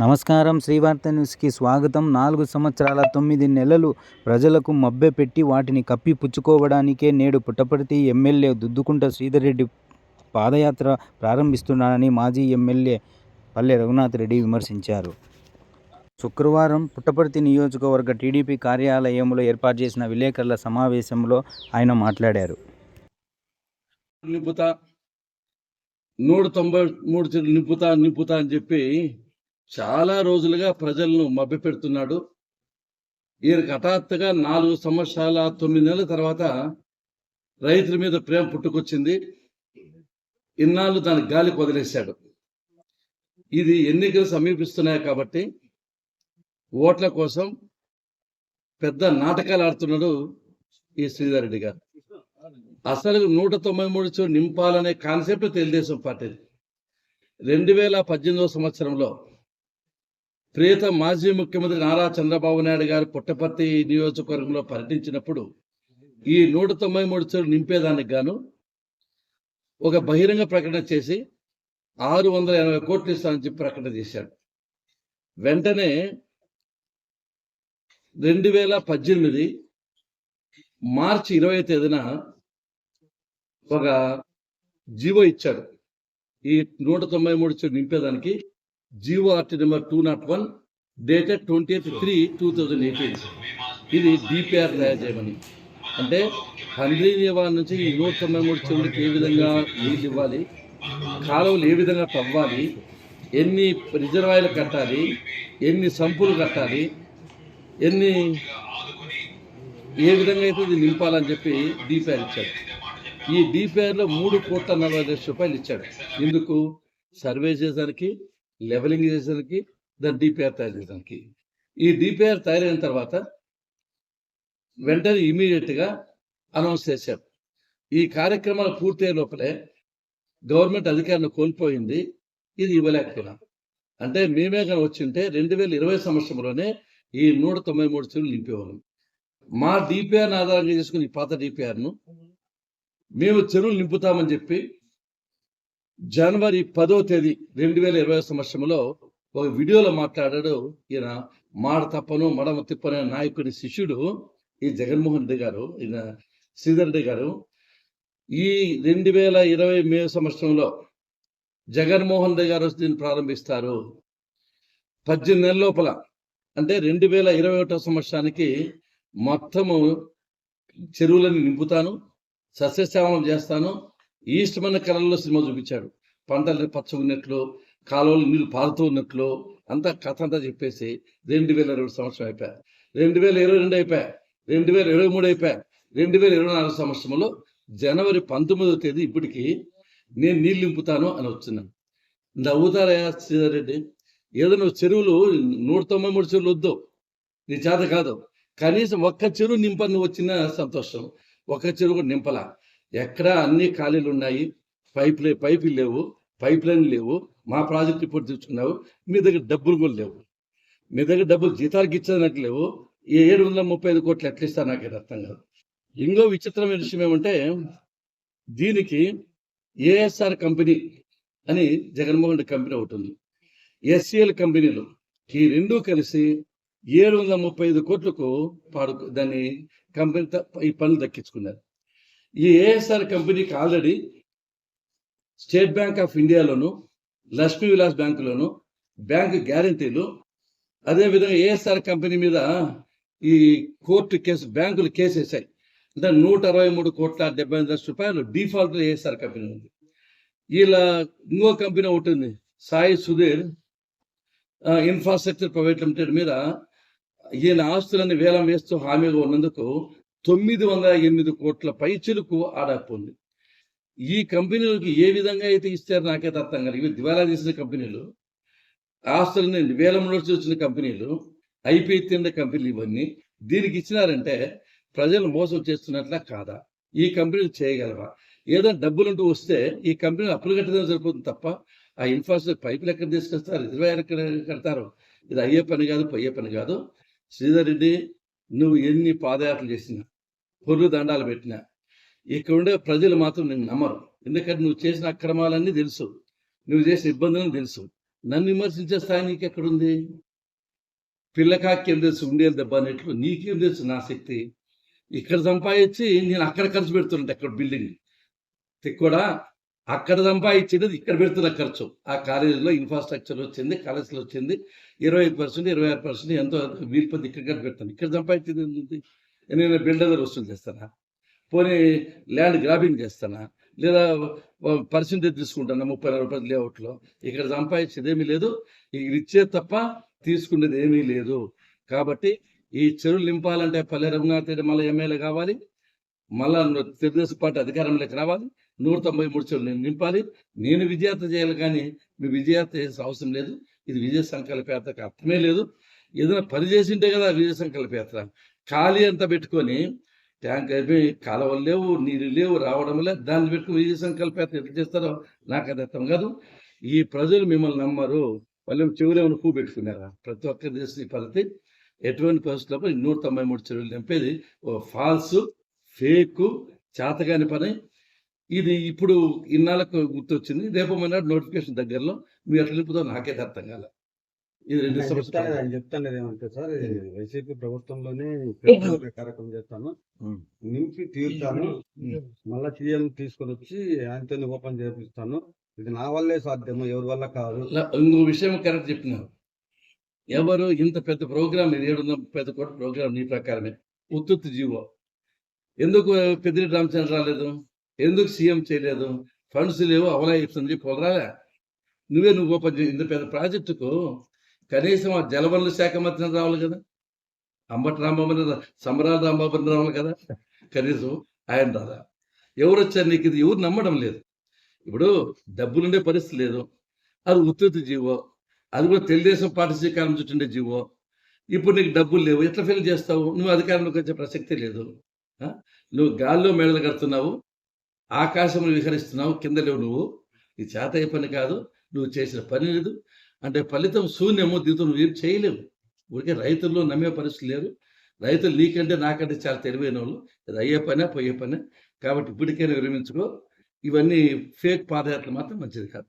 నమస్కారం. శ్రీవార్త న్యూస్కి స్వాగతం. 4 సంవత్సరాల 9 నెలలు ప్రజలకు మభ్యపెట్టి వాటిని కప్పిపుచ్చుకోవడానికే నేడు పుట్టపర్తి ఎమ్మెల్యే దుద్దుకుంట శ్రీధర్ రెడ్డి పాదయాత్ర ప్రారంభిస్తున్నారని మాజీ ఎమ్మెల్యే పల్లె రఘునాథ్ రెడ్డి విమర్శించారు. శుక్రవారం పుట్టపర్తి నియోజకవర్గ టీడీపీ కార్యాలయంలో ఏర్పాటు చేసిన విలేకరుల సమావేశంలో ఆయన మాట్లాడారు. 193 నింపుతా అని చెప్పి చాలా రోజులుగా ప్రజలను మభ్యపెడుతున్నాడు. ఈయనకు హఠాత్తుగా 4 సంవత్సరాల 9 నెలల తర్వాత రైతుల మీద ప్రేమ పుట్టుకొచ్చింది. ఇన్నాళ్ళు దాని గాలికి వదిలేశాడు. ఇది ఎన్నికలు సమీపిస్తున్నాయి కాబట్టి ఓట్ల కోసం పెద్ద నాటకాలు ఆడుతున్నాడు ఈ శ్రీధర్ రెడ్డి గారు. అసలు 193 చోటు నింపాలనే కాన్సెప్ట్ తెలుగుదేశం పార్టీ 2018 సంవత్సరంలో ప్రియత మాజీ ముఖ్యమంత్రి నారా చంద్రబాబు నాయుడు గారు పుట్టపర్తి నియోజకవర్గంలో పర్యటించినప్పుడు ఈ 193 చోటు నింపేదానికి గాను ఒక బహిరంగ ప్రకటన చేసి 680 కోట్లు ఇస్తానని చెప్పి ప్రకటన చేశాడు. వెంటనే 2018 మార్చి 20వ తేదీన ఒక జీవో ఇచ్చాడు. ఈ 193 చోటు నింపేదానికి జీవో ఆర్టీ నెంబర్ 201 డేటెడ్ 20/3/2018. ఇది డిపిఆర్ తయారు చేయమని. అంటే హంద్రీనివా నుంచి ఈ 193 చెరువులకి ఏ విధంగా నీళ్ళు ఇవ్వాలి, కాలువలు ఏ విధంగా తవ్వాలి, ఎన్ని రిజర్వాయర్లు కట్టాలి, ఎన్ని సంపులు కట్టాలి, ఏ విధంగా అయితే ఇది నింపాలని చెప్పి డిపిఆర్ ఇచ్చాడు. ఈ డిపిఆర్లో 3,40,00,000 ఇచ్చాడు. ఇందుకు సర్వే చేసేదానికి, లెవెలింగ్ చేసేదానికి, దాని డిపిఆర్ తయారు చేయడానికి. ఈ డిపిఆర్ తయారైన తర్వాత వెంటనే ఇమీడియట్గా అనౌన్స్ చేశారు. ఈ కార్యక్రమాలు పూర్తయ్యే లోపలే గవర్నమెంట్ అధికారాన్ని కోల్పోయింది. ఇది ఇవ్వలేకపోయినా అంటే మేమే కానీ వచ్చింటే 2020 సంవత్సరంలోనే ఈ 193 చెరువులు నింపేవాళ్ళం. మా డిపిఆర్ని ఆధారంగా చేసుకుని ఈ పాత డిపిఆర్ను మేము చెరువులు నింపుతామని చెప్పి జనవరి 10వ తేదీ 2020 సంవత్సరంలో ఒక వీడియోలో మాట్లాడాడు. ఈయన మాట తప్పను మడమ తిప్పనే నాయకుడి శిష్యుడు ఈ జగన్మోహన్ రెడ్డి గారు, ఈయన శ్రీధర్ రెడ్డి గారు. ఈ 2020 మే సంవత్సరంలో జగన్మోహన్ రెడ్డి గారు దీన్ని ప్రారంభిస్తారు. 18 నెలల లోపల అంటే 2021 సంవత్సరానికి మొత్తము చెరువులను నింపుతాను, సస్యశ్యామలం చేస్తాను. ఈస్ట్మన్ కళల్లో సినిమా చూపించాడు. పంటలు పచ్చగున్నట్లు, కాలువలు నీళ్ళు పారుతూ ఉన్నట్లు అంతా కథ అంతా చెప్పేసి 2022 సంవత్సరం అయిపోయా, 2022 అయిపోయా, 2023 అయిపోయా. 2024 సంవత్సరంలో జనవరి 19వ తేదీ ఇప్పటికీ నేను నీళ్ళు నింపుతాను అని వచ్చినాను. నవ్వుతారా శ్రీధర్ రెడ్డి? ఏదో నువ్వు చెరువులు 193 చెరువులు వద్దు, నీ చేత కాదు. కనీసం ఒక్క చెరువు నింపని నువ్వు వచ్చిన సంతోషం. ఒక్క చెరువు కూడా నింపలా. ఎక్కడ అన్ని ఖాళీలు ఉన్నాయి, పైపులు లేవు, పైప్ లైన్ లేవు. మా ప్రాజెక్ట్ రిపోర్ట్ తెచ్చుకున్నావు, మీ దగ్గర డబ్బులు కూడా లేవు. మీ దగ్గర డబ్బులు జీతాలకు ఇచ్చేదానికి లేవు. ఈ 735 కోట్లు ఎట్లా ఇస్తా నాకు అర్థం కాదు. ఇంకో విచిత్రమైన విషయం ఏమంటే దీనికి ఏఎస్ఆర్ కంపెనీ అని జగన్మోహన్ రెడ్డి కంపెనీ ఒకటి ఉంది, ఎస్సిఎల్ కంపెనీలు, ఈ రెండూ కలిసి 735 కోట్లకు దాన్ని కంపెనీ ఈ పనులు దక్కించుకున్నారు. ఈ ఏఎస్ఆర్ కంపెనీకి ఆల్రెడీ స్టేట్ బ్యాంక్ ఆఫ్ ఇండియాలోను, లక్ష్మీ విలాస్ బ్యాంకులోను బ్యాంకు గ్యారంటీలు, అదేవిధంగా ఏఎస్ఆర్ కంపెనీ మీద ఈ కోర్టు కేసు, బ్యాంకులు కేసు వేశాయి. అంటే 163,70,00,000 డిఫాల్ట్ ఏఎస్ఆర్ కంపెనీ ఉంది. ఇలా ఇంకో కంపెనీ ఒకటి ఉంది, Sai Sudheer infrastructure private limited మీద ఈయన ఆస్తులన్నీ వేలం వేస్తూ హామీగా ఉన్నందుకు 908 కోట్ల పైచిలకు ఆడపోయింది. ఈ కంపెనీలకు ఏ విధంగా అయితే ఇస్తారో నాకైతే అర్థం కాదు. ఇవి దివాలా తీసిన కంపెనీలు, ఆస్తులని వేలంలో వచ్చిన కంపెనీలు, ఐపీఐ తిన్న కంపెనీలు, ఇవన్నీ దీనికి ఇచ్చినారంటే ప్రజలు మోసం చేస్తున్నట్లా కాదా? ఈ కంపెనీలు చేయగలవా? ఏదైనా డబ్బులుంటూ వస్తే ఈ కంపెనీలు అప్పులు కట్టడం సరిపోతుంది తప్ప ఆ ఇన్ఫ్రాస్ట్రక్చర్ పైపులు ఎక్కడ తీసుకొస్తారు, రిజర్వాయర్ ఎక్కడ కడతారు? ఇది అయ్యే పని కాదు, పోయే పని కాదు. శ్రీధర్ రెడ్డి, నువ్వు ఎన్ని పాదయాత్రలు చేసినా, పొర్లు దండాలు పెట్టినా, ఇక్కడ ఉండే ప్రజలు మాత్రం నేను నమ్మరు. ఎందుకంటే నువ్వు చేసిన అక్రమాలన్నీ తెలుసు, నువ్వు చేసిన ఇబ్బందులను తెలుసు. నన్ను విమర్శించే స్థాయి నీకెక్కడుంది? పిల్లకాకి ఏం తెలుసు ఉండేది దెబ్బ అన్నట్లు నీకేం తెలుసు నా శక్తి? ఇక్కడ సంపాదించి నేను అక్కడ ఖర్చు పెడుతుంటే అక్కడ బిల్డింగ్ కూడా అక్కడ సంపాదించేది ఇక్కడ పెడుతున్న ఖర్చు. ఆ కాలేజీలో ఇన్ఫ్రాస్ట్రక్చర్ వచ్చింది, కాలేజీలో వచ్చింది 25%, 26% ఎంతో వీలుపతి ఇక్కడ ఖర్చు పెడతాను. ఇక్కడ సంపాదించేది ఏంటి? నేను బిల్డర్ వసూలు చేస్తానా? పోనీ ల్యాండ్ గ్రాబింగ్ చేస్తానా? లేదా పర్సెంటేజ్ తీసుకుంటానా 30-40% లేఅవుట్లో? ఇక్కడ సంపాదించేది ఏమీ లేదు. ఇది ఇచ్చేది తప్ప తీసుకునేది ఏమీ లేదు. కాబట్టి ఈ చెరువులు నింపాలంటే పల్లె రఘునాథ్ రెడ్డి మళ్ళీ ఎమ్మెల్యే కావాలి, మళ్ళా తెలుగుదేశం పార్టీ అధికారంలోకి రావాలి, 193 చెరువులు నింపాలి. నేను విజయాత్ర చేయాలి, కానీ మీ విజయాత్ర చేసే అవసరం లేదు. ఇది విజయ సంకల్ప యాత్రకు అర్థమే లేదు. ఏదైనా పని చేసింటే కదా విజయ సంకల్ప యాత్ర. ఖాళీ అంతా పెట్టుకొని ట్యాంక్ అయిపోయి కాలువలు లేవు, నీళ్ళు లేవు, రావడం లేదు. దాన్ని పెట్టుకుని విజయ సంకల్ప యాత్ర ఎట్లా చేస్తారో నాకు అది అర్థం కాదు. ఈ ప్రజలు మిమ్మల్ని నమ్మరు. వాళ్ళు చెవులేమని పువ్వు పెట్టుకున్నారా? ప్రతి ఒక్కరి చేసిన పద్ధతి ఎటువంటి పరిస్థితుల్లో 193 చెరువులు నింపేది ఓ ఫాల్స్, ఫేక్, చేతగాని పని. ఇది ఇప్పుడు ఇన్నాళ్ళకు గుర్తొచ్చింది. రేపు మొన్నటి నోటిఫికేషన్ దగ్గరలో మీరు ఎట్లా నింపుతో నాకైతే అర్థం కాల. ఇది 2 సంవత్సరాలు ఆయన చెప్తాను ఏమంటే సార్, వైసీపీ ప్రభుత్వంలోనే కార్యక్రమం చేస్తాను, నింపి తీరుతాను, మళ్ళా సీఎం తీసుకొని వచ్చి ఆయనతో ఓపెన్ చేపిస్తాను. ఇది నా వల్లే సాధ్యము, ఎవరి వల్ల కాదు. ఇంకో విషయం కరెక్ట్ చెప్పినారు. ఎవరు ఇంత పెద్ద ప్రోగ్రామ్ 750 కోట్ల ప్రోగ్రామ్ నీ ప్రకారమే ఉత్తుత్తి జీవో. ఎందుకు పెద్దిరెడ్డి రామచంద్ర రాలేదు? ఎందుకు సీఎం చేయలేదు? ఫండ్స్ లేవు, అవలా చెప్తుంది పొలరాలే. నువ్వు ఓపెన్ చేయి. ఇంత పెద్ద ప్రాజెక్టుకు కనీసం ఆ జలవనరుల శాఖ మంత్రి రావాలి కదా, అంబటి రాంబాబు, సమరాల రాంబాబు రావాలి కదా, కనీసం ఆయన రాదా? ఎవరు వచ్చారు నీకు? ఇది ఎవరు నమ్మడం లేదు. ఇప్పుడు డబ్బులుండే పరిస్థితి లేదు. అది ఉత్తుత్తి జీవో, అది కూడా తెలుగుదేశం పార్టీ శ్రీకారం చుట్టుండే జీవో. ఇప్పుడు నీకు డబ్బులు లేవు, ఎట్లా ఫెయిల్ చేస్తావు? నువ్వు అధికారంలోకి వచ్చే ప్రసక్తే లేదు. నువ్వు గాల్లో మేడలు కడుతున్నావు, ఆకాశంలో విహరిస్తున్నావు, కింద లేవు. నువ్వు ఇది చేత అయ్యే పని కాదు. నువ్వు చేసిన పని లేదు అంటే ఫలితం శూన్యము. దీంతో నువ్వేం చేయలేవు. ఊరికే రైతుల్లో నమ్మే పరిస్థితి లేరు. రైతులు నీకంటే నాకంటే చాలా తెలివైన వాళ్ళు. ఇది అయ్యే పనే పోయే పనే. కాబట్టి ఇప్పటికైనా విరమించుకో. ఇవన్నీ ఫేక్ పాదయాత్రలు మాత్రం మంచిది కాదు.